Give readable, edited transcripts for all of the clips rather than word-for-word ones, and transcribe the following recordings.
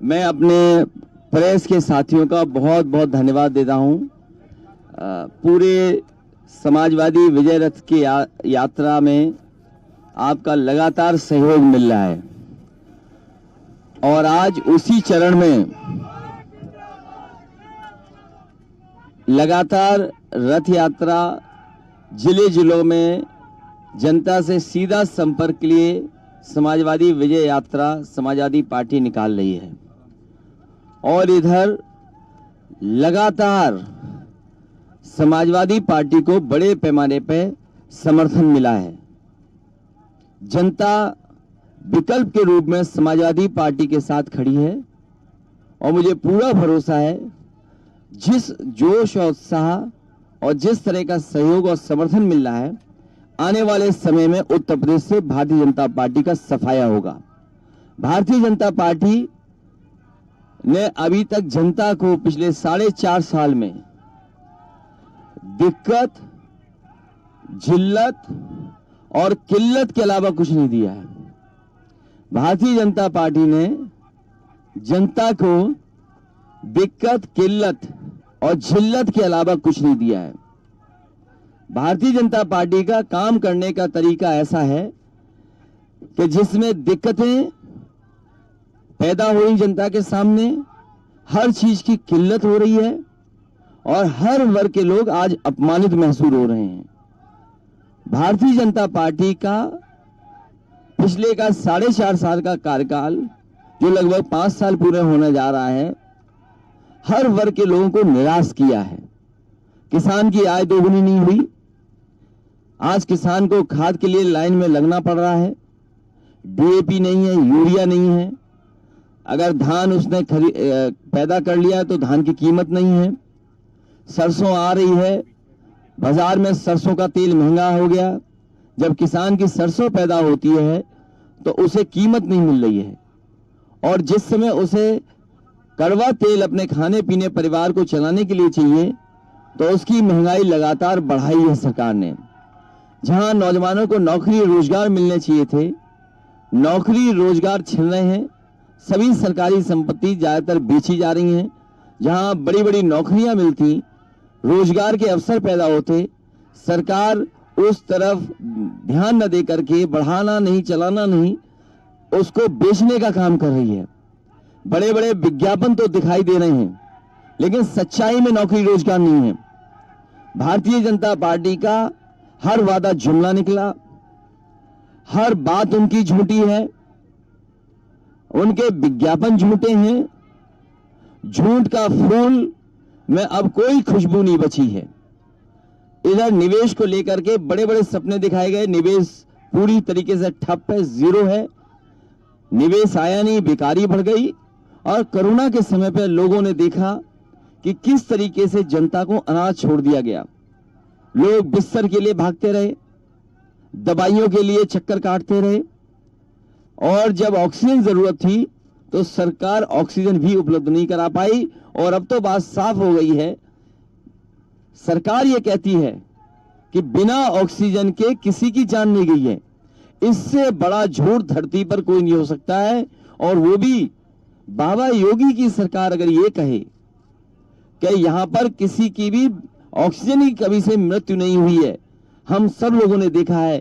मैं अपने प्रेस के साथियों का बहुत बहुत धन्यवाद देता हूं। पूरे समाजवादी विजय रथ की यात्रा में आपका लगातार सहयोग मिल रहा है और आज उसी चरण में लगातार रथ यात्रा जिले जिलों में जनता से सीधा संपर्क के लिए समाजवादी विजय यात्रा समाजवादी पार्टी निकाल रही है और इधर लगातार समाजवादी पार्टी को बड़े पैमाने पर समर्थन मिला है। जनता विकल्प के रूप में समाजवादी पार्टी के साथ खड़ी है और मुझे पूरा भरोसा है जिस जोश और उत्साह और जिस तरह का सहयोग और समर्थन मिल रहा है, आने वाले समय में उत्तर प्रदेश से भारतीय जनता पार्टी का सफाया होगा। भारतीय जनता पार्टी ने अभी तक जनता को पिछले 4.5 साल में दिक्कत, जिल्लत और किल्लत के अलावा कुछ नहीं दिया है। भारतीय जनता पार्टी ने जनता को दिक्कत, किल्लत और जिल्लत के अलावा कुछ नहीं दिया है। भारतीय जनता पार्टी का काम करने का तरीका ऐसा है कि जिसमें दिक्कतें पैदा हो रही जनता के सामने, हर चीज की किल्लत हो रही है और हर वर्ग के लोग आज अपमानित महसूस हो रहे हैं। भारतीय जनता पार्टी का पिछले का 4.5 साल का कार्यकाल, जो लगभग 5 साल पूरे होने जा रहा है, हर वर्ग के लोगों को निराश किया है। किसान की आय दोगुनी नहीं हुई। आज किसान को खाद के लिए लाइन में लगना पड़ रहा है। डीएपी नहीं है, यूरिया नहीं है। अगर धान उसने पैदा कर लिया है तो धान की कीमत नहीं है। सरसों आ रही है, बाजार में सरसों का तेल महंगा हो गया। जब किसान की सरसों पैदा होती है तो उसे कीमत नहीं मिल रही है और जिस समय उसे कड़वा तेल अपने खाने पीने परिवार को चलाने के लिए चाहिए तो उसकी महंगाई लगातार बढ़ाई है सरकार ने। जहां नौजवानों को नौकरी रोजगार मिलने चाहिए थे, नौकरी रोजगार छिन रहे हैं। सभी सरकारी संपत्ति ज्यादातर बेची जा रही हैं। जहां बड़ी बड़ी नौकरियां मिलती, रोजगार के अवसर पैदा होते, सरकार उस तरफ ध्यान न दे करके बढ़ाना नहीं, चलाना नहीं, उसको बेचने का काम कर रही है। बड़े बड़े विज्ञापन तो दिखाई दे रहे हैं लेकिन सच्चाई में नौकरी रोजगार नहीं है। भारतीय जनता पार्टी का हर वादा जुमला निकला, हर बात उनकी झूठी है, उनके विज्ञापन झूठे हैं। झूठ का फूल में अब कोई खुशबू नहीं बची है। इधर निवेश को लेकर के बड़े बड़े सपने दिखाए गए, निवेश पूरी तरीके से ठप है, जीरो है। निवेश आया नहीं, बेकारी बढ़ गई और कोरोना के समय पर लोगों ने देखा कि किस तरीके से जनता को अनाज छोड़ दिया गया। लोग बिस्तर के लिए भागते रहे, दवाइयों के लिए चक्कर काटते रहे और जब ऑक्सीजन जरूरत थी तो सरकार ऑक्सीजन भी उपलब्ध नहीं करा पाई। और अब तो बात साफ हो गई है, सरकार ये कहती है कि बिना ऑक्सीजन के किसी की जान नहीं गई है। इससे बड़ा झूठ धरती पर कोई नहीं हो सकता है। और वो भी बाबा योगी की सरकार अगर ये कहे कि यहां पर किसी की भी ऑक्सीजन की कमी से मृत्यु नहीं हुई है। हम सब लोगों ने देखा है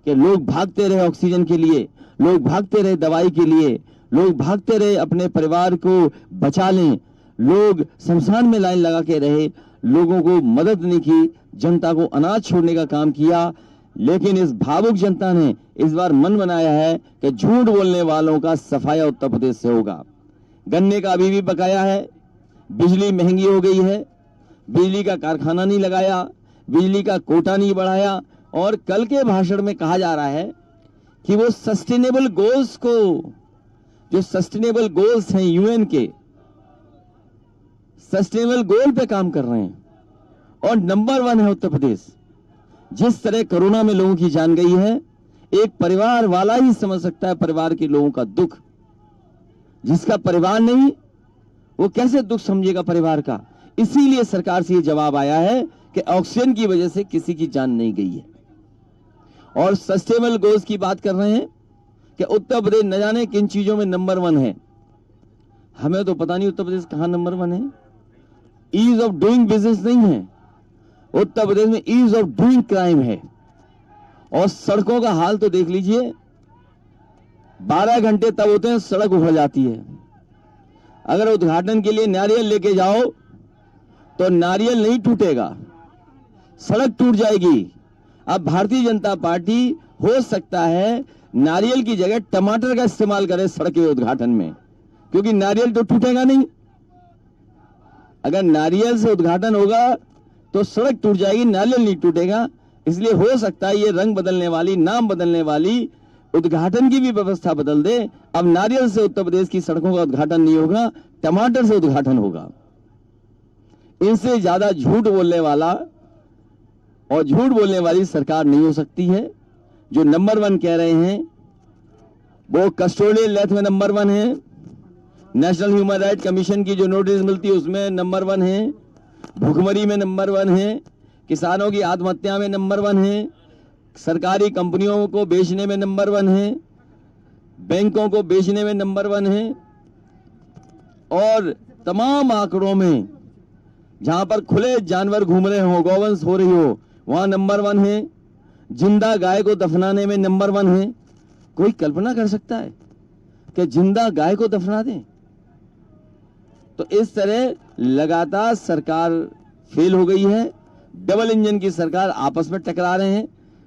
कि लोग भागते रहे ऑक्सीजन के लिए, लोग भागते रहे दवाई के लिए, लोग भागते रहे अपने परिवार को बचा लें, लोग शमशान में लाइन लगा के रहे, लोगों को मदद नहीं की, जनता को अनाज छोड़ने का काम किया। लेकिन इस भावुक जनता ने इस बार मन बनाया है कि झूठ बोलने वालों का सफाया उत्तर प्रदेश से होगा। गन्ने का अभी भी बकाया है, बिजली महंगी हो गई है, बिजली का कारखाना नहीं लगाया, बिजली का कोटा नहीं बढ़ाया और कल के भाषण में कहा जा रहा है कि वो सस्टेनेबल गोल्स को, जो सस्टेनेबल गोल्स हैं यूएन के, सस्टेनेबल गोल पे काम कर रहे हैं और नंबर 1 है उत्तर प्रदेश। जिस तरह कोरोना में लोगों की जान गई है, एक परिवार वाला ही समझ सकता है परिवार के लोगों का दुख। जिसका परिवार नहीं, वो कैसे दुख समझेगा परिवार का। इसीलिए सरकार से ये जवाब आया है कि ऑक्सीजन की वजह से किसी की जान नहीं गई है। और सस्टेनेबल गोल्स की बात कर रहे हैं कि उत्तर प्रदेश न जाने किन चीजों में नंबर 1 है। हमें तो पता नहीं उत्तर प्रदेश कहां नंबर 1 है। ईज ऑफ डूइंग बिजनेस नहीं है, उत्तर प्रदेश में ईज ऑफ डूइंग क्राइम है। और सड़कों का हाल तो देख लीजिए, 12 घंटे तब होते हैं सड़क उभर जाती है। अगर उद्घाटन के लिए नारियल लेके जाओ तो नारियल नहीं टूटेगा, सड़क टूट जाएगी। अब भारतीय जनता पार्टी हो सकता है नारियल की जगह टमाटर का इस्तेमाल करे सड़क के उद्घाटन में, क्योंकि नारियल तो टूटेगा नहीं। अगर नारियल से उद्घाटन होगा तो सड़क टूट जाएगी, नारियल नहीं टूटेगा। इसलिए हो सकता है ये रंग बदलने वाली, नाम बदलने वाली उद्घाटन की भी व्यवस्था बदल दे। अब नारियल से उत्तर प्रदेश की सड़कों का उद्घाटन नहीं होगा, टमाटर से उद्घाटन होगा। इनसे ज्यादा झूठ बोलने वाला और झूठ बोलने वाली सरकार नहीं हो सकती है। जो नंबर 1 कह रहे हैं वो कस्टोडियल डेथ में नंबर 1 है, नेशनल ह्यूमन राइट कमीशन की जो नोटिस मिलती है उसमें नंबर 1 है, भुखमरी में नंबर 1 है, किसानों की आत्महत्या में नंबर 1 है, सरकारी कंपनियों को बेचने में नंबर 1 है, बैंकों को बेचने में नंबर 1 है, और तमाम आंकड़ों में जहां पर खुले जानवर घूम रहे हो, गौवंश हो रही हो, वहां नंबर 1 है। जिंदा गाय को दफनाने में नंबर 1 है। कोई कल्पना कर सकता है कि जिंदा गाय को दफना दें? तो इस तरह लगातार सरकार फेल हो गई है। डबल इंजन की सरकार आपस में टकरा रहे हैं।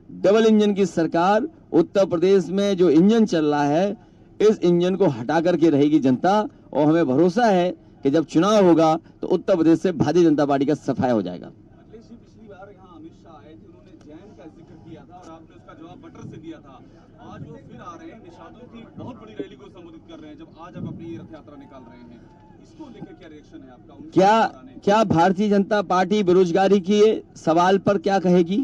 डबल इंजन की सरकार, उत्तर प्रदेश में जो इंजन चल रहा है इस इंजन को हटा करके रहेगी जनता। और हमें भरोसा है कि जब चुनाव होगा तो उत्तर प्रदेश से भारतीय जनता पार्टी का सफाया हो जाएगा। पिछली बार यहाँ अमित शाह आए थे, उन्होंने जैन का जिक्र किया था और आपने उसका जवाब बटर से दिया था। आज वो फिर आ रहे हैं, निषादों की बहुत बड़ी रैली को संबोधित कर रहे हैं, जब आज आप अपनी रथ यात्रा निकाल रहे हैं, इसको लेकर क्या रिएक्शन है आपका? क्या भारतीय जनता पार्टी बेरोजगारी के सवाल पर क्या कहेगी?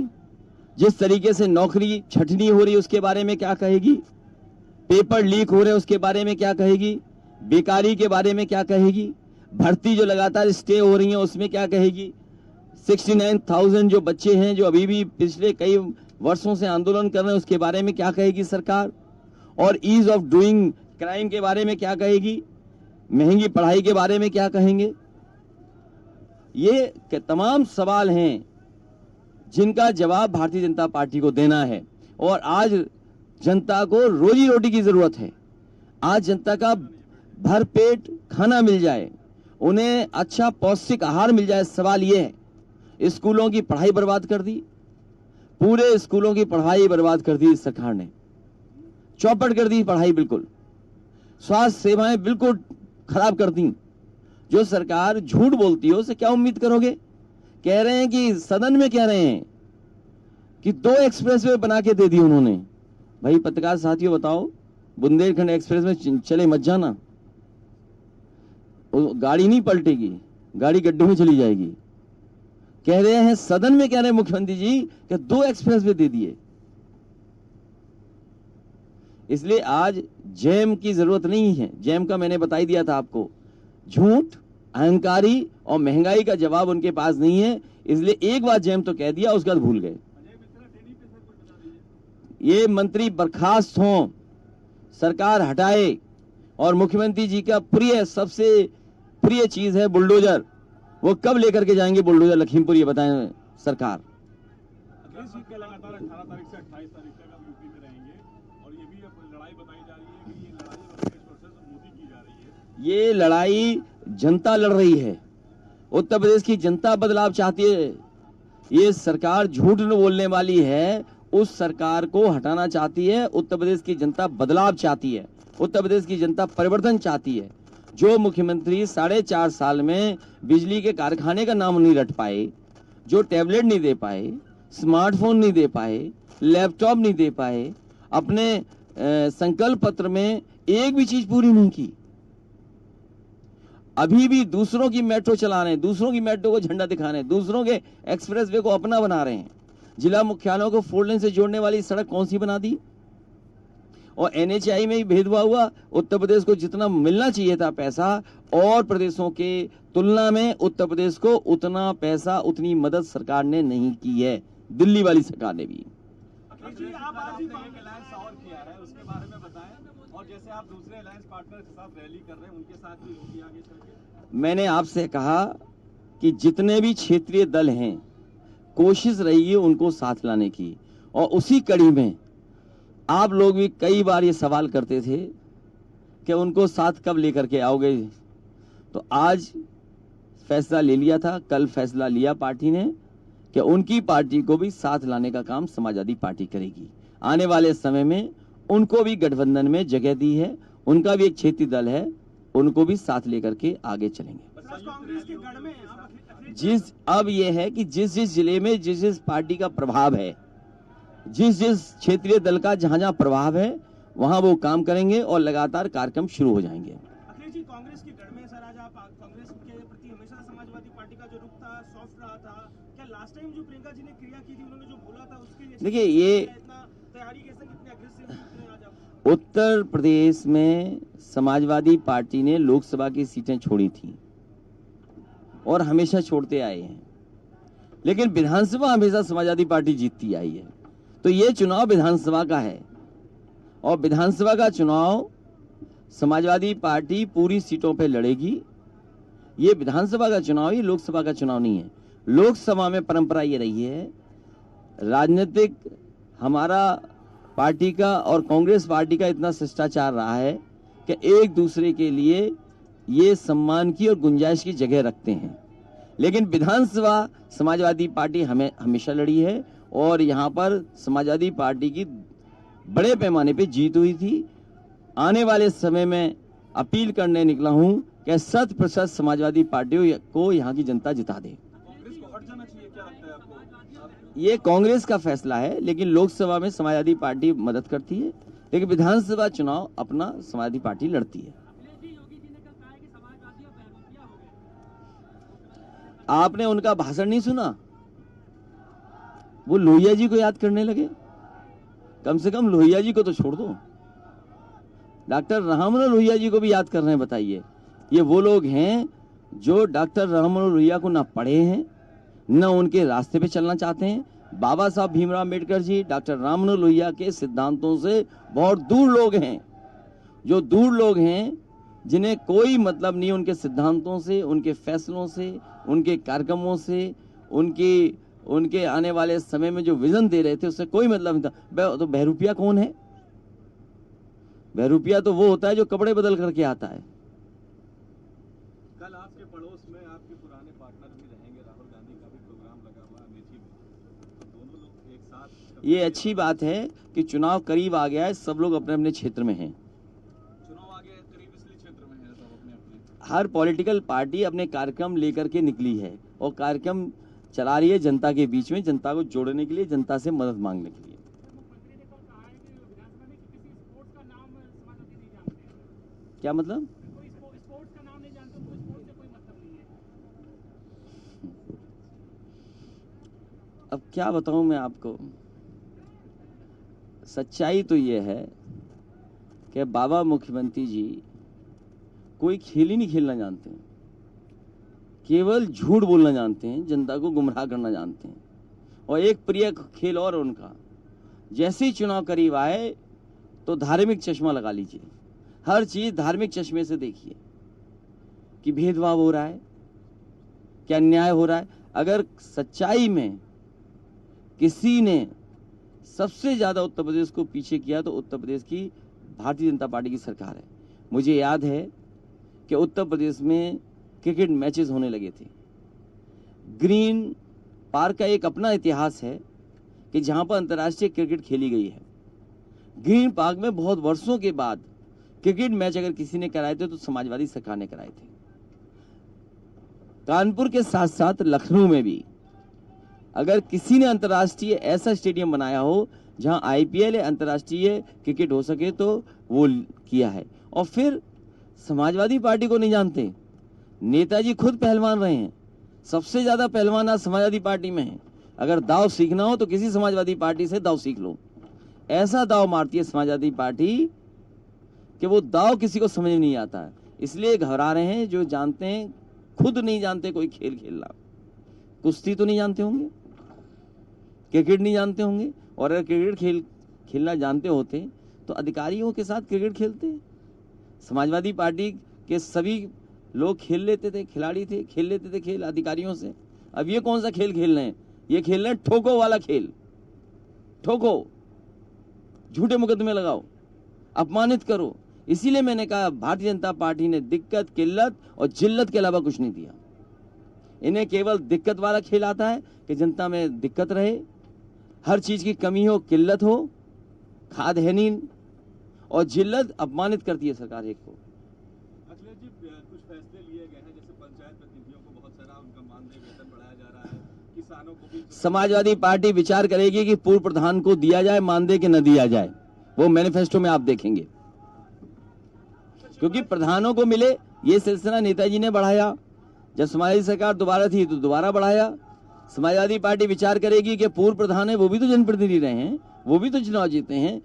जिस तरीके से नौकरी छटनी हो रही है उसके बारे में क्या कहेगी? पेपर लीक हो रहे हैं उसके बारे में क्या कहेगी? बेकारी के बारे में क्या कहेगी? भर्ती जो लगातार स्टे हो रही है उसमें क्या कहेगी? 69,000 जो बच्चे हैं जो अभी भी पिछले कई वर्षों से आंदोलन कर रहे हैं उसके बारे में क्या कहेगी सरकार? और ईज ऑफ डूइंग क्राइम के बारे में क्या कहेगी? महंगी पढ़ाई के बारे में क्या कहेंगे? ये तमाम सवाल हैं जिनका जवाब भारतीय जनता पार्टी को देना है। और आज जनता को रोजी रोटी की जरूरत है। आज जनता का भरपेट खाना मिल जाए, उन्हें अच्छा पौष्टिक आहार मिल जाए। सवाल ये है, स्कूलों की पढ़ाई बर्बाद कर दी, पूरे स्कूलों की पढ़ाई बर्बाद कर दी सरकार ने, चौपट कर दी पढ़ाई बिल्कुल, स्वास्थ्य सेवाएं बिल्कुल खराब कर दी। जो सरकार झूठ बोलती है उसे क्या उम्मीद करोगे? कह रहे हैं कि सदन में कह रहे हैं कि 2 एक्सप्रेसवे बना के दे दी उन्होंने। भाई पत्रकार साथियों बताओ, बुंदेलखंड एक्सप्रेस में चले मत जाना, गाड़ी नहीं पलटेगी, गाड़ी गड्ढे में चली जाएगी। कह रहे हैं सदन में, कह रहे हैं मुख्यमंत्री जी कि 2 एक्सप्रेसवे दे दिए। इसलिए आज जैम की जरूरत नहीं है। जैम का मैंने बता ही दिया था आपको। झूठ, अहंकारी और महंगाई का जवाब उनके पास नहीं है। इसलिए एक बार जैम तो कह दिया, उसके बाद भूल गए। ये मंत्री बर्खास्त हों, सरकार हटाए, और मुख्यमंत्री जी का प्रिय, सबसे प्रिय चीज है बुलडोजर। वो कब लेकर के जाएंगे बुलडोजर लखीमपुर, ये बताएं सरकार। लगातार 18 तारीख से 28 तारीख तक आप यूपी में रहेंगे और ये भी लड़ाई बताई जा रही है कि ये लड़ाई मोदी की जा रही है। ये लड़ाई जनता लड़ रही है। उत्तर प्रदेश की जनता बदलाव चाहती है। ये सरकार झूठ बोलने वाली है, उस सरकार को हटाना चाहती है। उत्तर प्रदेश की जनता बदलाव चाहती है। उत्तर प्रदेश की जनता परिवर्तन चाहती है। जो मुख्यमंत्री 4.5 साल में बिजली के कारखाने का नाम नहीं रट पाए, जो टैबलेट नहीं दे पाए, स्मार्टफोन नहीं दे पाए, लैपटॉप नहीं दे पाए, अपने संकल्प पत्र में एक भी चीज पूरी नहीं की, अभी भी दूसरों की मेट्रो चला रहे हैं, दूसरों की मेट्रो को झंडा दिखा रहे हैं, दूसरों के एक्सप्रेसवे को अपना बना रहे हैं। जिला मुख्यालयों को 4 लेन से जोड़ने वाली सड़क कौन सी बना दी? और NHAI में भी भेदभाव हुआ। उत्तर प्रदेश को जितना मिलना चाहिए था पैसा, और प्रदेशों के तुलना में उत्तर प्रदेश को उतना पैसा, उतनी मदद सरकार ने नहीं की है, दिल्ली वाली सरकार ने भी। आप आज ही किया है, उसके बारे में बताएं। और जैसे आप दूसरे अलायंस पार्टनर के साथ रैली कर रहे हैं, उनके साथ भी होगी आगे चल के? मैंने आपसे कहा कि जितने भी क्षेत्रीय दल हैं, कोशिश रही है उनको साथ लाने की, और उसी कड़ी में आप लोग भी कई बार ये सवाल करते थे कि उनको साथ कब लेकर के आओगे। तो आज फैसला ले लिया था, कल फैसला लिया पार्टी ने कि उनकी पार्टी को भी साथ लाने का काम समाजवादी पार्टी करेगी। आने वाले समय में उनको भी गठबंधन में जगह दी है, उनका भी एक क्षेत्रीय दल है, उनको भी साथ लेकर के आगे चलेंगे। कांग्रेस के गढ़ में अब ये है कि जिस जिस जिले में जिस जिस पार्टी का प्रभाव है, जिस जिस क्षेत्रीय दल का जहां जहां प्रभाव है, वहां वो काम करेंगे और लगातार कार्यक्रम शुरू हो जाएंगे। अखिलेश जी, कांग्रेस के गढ़ में सर आज आप कांग्रेस के प्रति हमेशा समाजवादी पार्टी का जो रुख था सॉफ्ट रहा था, क्या लास्ट टाइम जो प्रियंका जी ने क्रिया की थी, उन्होंने जो बोला था उसके देखिए, ये इतना तैयारी के संग इतने अग्रेसिव आज आप? उत्तर प्रदेश में समाजवादी पार्टी ने लोकसभा की सीटें छोड़ी थी और हमेशा छोड़ते आए हैं, लेकिन विधानसभा हमेशा समाजवादी पार्टी जीतती आई है। तो ये चुनाव विधानसभा का है और विधानसभा का चुनाव समाजवादी पार्टी पूरी सीटों पे लड़ेगी। ये विधानसभा का चुनाव ही लोकसभा का चुनाव नहीं है। लोकसभा में परंपरा ये रही है, राजनीतिक हमारा पार्टी का और कांग्रेस पार्टी का इतना शिष्टाचार रहा है कि एक दूसरे के लिए ये सम्मान की और गुंजाइश की जगह रखते हैं। लेकिन विधानसभा समाजवादी पार्टी हमेशा लड़ी है और यहाँ पर समाजवादी पार्टी की बड़े पैमाने पे जीत हुई थी। आने वाले समय में अपील करने निकला हूँ कि 100% समाजवादी पार्टी को यहाँ की जनता जिता दे। कांग्रेस को हट जाना चाहिए, क्या लगता है आपको? ये कांग्रेस का फैसला है, लेकिन लोकसभा में समाजवादी पार्टी मदद करती है, लेकिन विधानसभा चुनाव अपना समाजवादी पार्टी लड़ती है। आपने उनका भाषण नहीं सुना? वो लोहिया जी को याद करने लगे। कम से कम लोहिया जी को तो छोड़ दो, डॉक्टर राममनोहर लोहिया जी को भी याद कर रहे हैं। बताइए, ये वो लोग हैं जो डॉक्टर राममनोहर लोहिया को ना पढ़े हैं, न उनके रास्ते पे चलना चाहते हैं। बाबा साहब भीमराव अम्बेडकर जी डॉक्टर राममनोहर लोहिया के सिद्धांतों से बहुत दूर लोग हैं, जो दूर लोग हैं, जिन्हें कोई मतलब नहीं उनके सिद्धांतों से, उनके फैसलों से, उनके कार्यक्रमों से, उनके आने वाले समय में जो विजन दे रहे थे उससे कोई मतलब नहीं था। तो बहरूपिया कौन है? बहरूपिया तो वो होता है जो कपड़े बदल करके आता है। कल आपके पड़ोस में आपके पुराने पार्टनर भी रहेंगे, राहुल गांधी का भी प्रोग्राम लगा हुआ है अमेठी में, तो दोनों लोग एक साथ। ये अच्छी बात है कि चुनाव करीब आ गया है, सब लोग अपने अपने क्षेत्र में हैं। चुनाव आगे करीब इसलिए क्षेत्र में है सब अपने अपने। हर पॉलिटिकल पार्टी अपने कार्यक्रम लेकर के निकली है और कार्यक्रम चला रही है जनता के बीच में, जनता को जोड़ने के लिए, जनता से मदद मांगने के लिए। क्या मतलब? अब क्या बताऊं मैं आपको, सच्चाई तो ये है कि बाबा मुख्यमंत्री जी कोई खेल ही नहीं खेलना जानते हैं, केवल झूठ बोलना जानते हैं, जनता को गुमराह करना जानते हैं। और एक प्रिय खेल और उनका, जैसे ही चुनाव करीब आए तो धार्मिक चश्मा लगा लीजिए, हर चीज धार्मिक चश्मे से देखिए कि भेदभाव हो रहा है, क्या अन्याय हो रहा है। अगर सच्चाई में किसी ने सबसे ज्यादा उत्तर प्रदेश को पीछे किया तो उत्तर प्रदेश की भारतीय जनता पार्टी की सरकार है। मुझे याद है कि उत्तर प्रदेश में क्रिकेट मैचेस होने लगे थे। ग्रीन पार्क का एक अपना इतिहास है कि जहां पर अंतर्राष्ट्रीय क्रिकेट खेली गई है। ग्रीन पार्क में बहुत वर्षों के बाद क्रिकेट मैच अगर किसी ने कराए थे तो समाजवादी सरकार ने कराए थे। कानपुर के साथ साथ लखनऊ में भी अगर किसी ने अंतर्राष्ट्रीय ऐसा स्टेडियम बनाया हो जहां आईपीएल या अंतर्राष्ट्रीय क्रिकेट हो सके तो वो किया है। और फिर समाजवादी पार्टी को नहीं जानते, नेताजी खुद पहलवान रहे हैं, सबसे ज्यादा पहलवान आज समाजवादी पार्टी में है। अगर दाव सीखना हो तो किसी समाजवादी पार्टी से दाव सीख लो। ऐसा दाव मारती है समाजवादी पार्टी कि वो दाव किसी को समझ नहीं आता है। इसलिए घबरा रहे हैं जो जानते हैं, खुद नहीं जानते कोई खेल खेलना। कुश्ती तो नहीं जानते होंगे, क्रिकेट नहीं जानते होंगे, और अगर क्रिकेट खेलना जानते होते तो अधिकारियों के साथ क्रिकेट खेलते हैं। समाजवादी पार्टी के सभी लोग खेल लेते थे, खिलाड़ी थे, खेल लेते थे खेल अधिकारियों से। अब ये कौन सा खेल खेल रहे हैं? ये खेल रहे हैं ठोको वाला खेल। ठोको, झूठे मुकदमे लगाओ, अपमानित करो। इसीलिए मैंने कहा भारतीय जनता पार्टी ने दिक्कत, किल्लत और जिल्लत के अलावा कुछ नहीं दिया। इन्हें केवल दिक्कत वाला खेल आता है कि जनता में दिक्कत रहे, हर चीज की कमी हो, किल्लत हो, खाद है नहीं, और जिल्लत अपमानित करती है सरकार एक को। अखिलेश जी, कुछ फैसले लिए गए हैं, जैसे पंचायत प्रतिनिधियों को बहुत सारा उनका मानदेय वेतन बढ़ाया जा रहा है, किसानों को भी। समाजवादी पार्टी विचार करेगी कि पूर्व प्रधान को दिया जाए मानदेय कि न दिया जाए, वो मैनिफेस्टो में आप देखेंगे। क्योंकि प्रधानों को मिले, ये सिलसिला नेताजी ने बढ़ाया, जब समाजवादी सरकार दोबारा थी तो दोबारा बढ़ाया। समाजवादी पार्टी विचार करेगी कि पूर्व प्रधान है, वो भी तो जनप्रतिनिधि रहे हैं, वो भी तो चुनाव जीते हैं,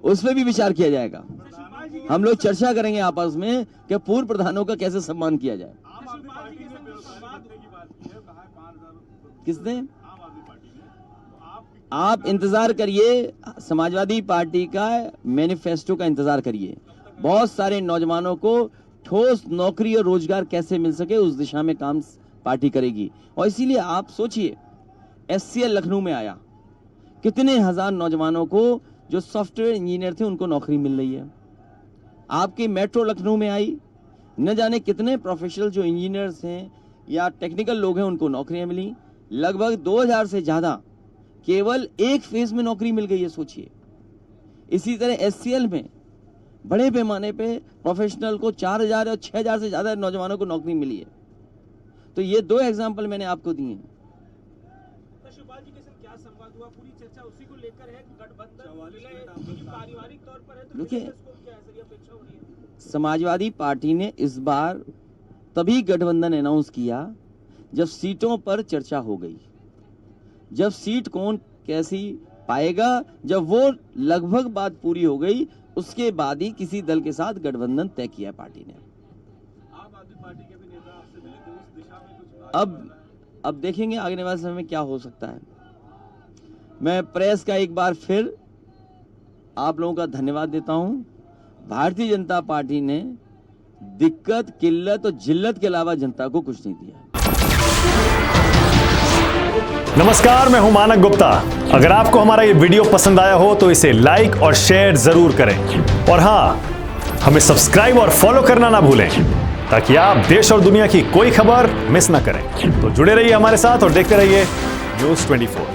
उसमें भी विचार किया जाएगा। हम लोग चर्चा करेंगे आपस में कि पूर्व प्रधानों का कैसे सम्मान किया जाए। किसने? आप इंतजार करिए, समाजवादी पार्टी का मैनिफेस्टो का इंतजार करिए। बहुत सारे नौजवानों को ठोस नौकरी और रोजगार कैसे मिल सके, उस दिशा में काम पार्टी करेगी। और इसीलिए आप सोचिए, SCL लखनऊ में आया, कितने हजार नौजवानों को जो सॉफ्टवेयर इंजीनियर थे उनको नौकरी मिल रही है। आपकी मेट्रो लखनऊ में आई, न जाने कितने प्रोफेशनल जो इंजीनियर्स हैं या टेक्निकल लोग हैं उनको नौकरियां मिली। लगभग 2000 से ज्यादा केवल एक फेज में नौकरी मिल गई है, सोचिए। इसी तरह SCL में बड़े पैमाने पे प्रोफेशनल को 4000 और 6000 से ज्यादा नौजवानों को नौकरी मिली है। तो ये 2 एग्जाम्पल मैंने आपको दिए हैं। शिवपाल जी के साथ क्या संवाद हुआ? पूरी चर्चा उसी को लेकर है, गठबंधन पारिवारिक तौर पर है, तो देखिए, क्या ऐसी अपेक्षा हो रही है? समाजवादी पार्टी ने इस बार तभी गठबंधन अनाउंस किया जब सीटों पर चर्चा हो गई। जब सीट कौन कैसी पाएगा, जब वो लगभग बात पूरी हो गई, उसके बाद ही किसी दल के साथ गठबंधन तय किया पार्टी ने। आम आदमी पार्टी के भी नेता आपसे मिले थे, उस दिशा में कुछ अब देखेंगे आगे वाले समय में क्या हो सकता है। मैं प्रेस का एक बार फिर आप लोगों का धन्यवाद देता हूं। भारतीय जनता पार्टी ने दिक्कत, किल्लत और जिल्लत के अलावा जनता को कुछ नहीं दिया। नमस्कार, मैं हूं मानक गुप्ता। अगर आपको हमारा ये वीडियो पसंद आया हो तो इसे लाइक और शेयर जरूर करें, और हां, हमें सब्सक्राइब और फॉलो करना ना भूलें ताकि आप देश और दुनिया की कोई खबर मिस ना करें। तो जुड़े रहिए हमारे साथ और देखते रहिए News 24।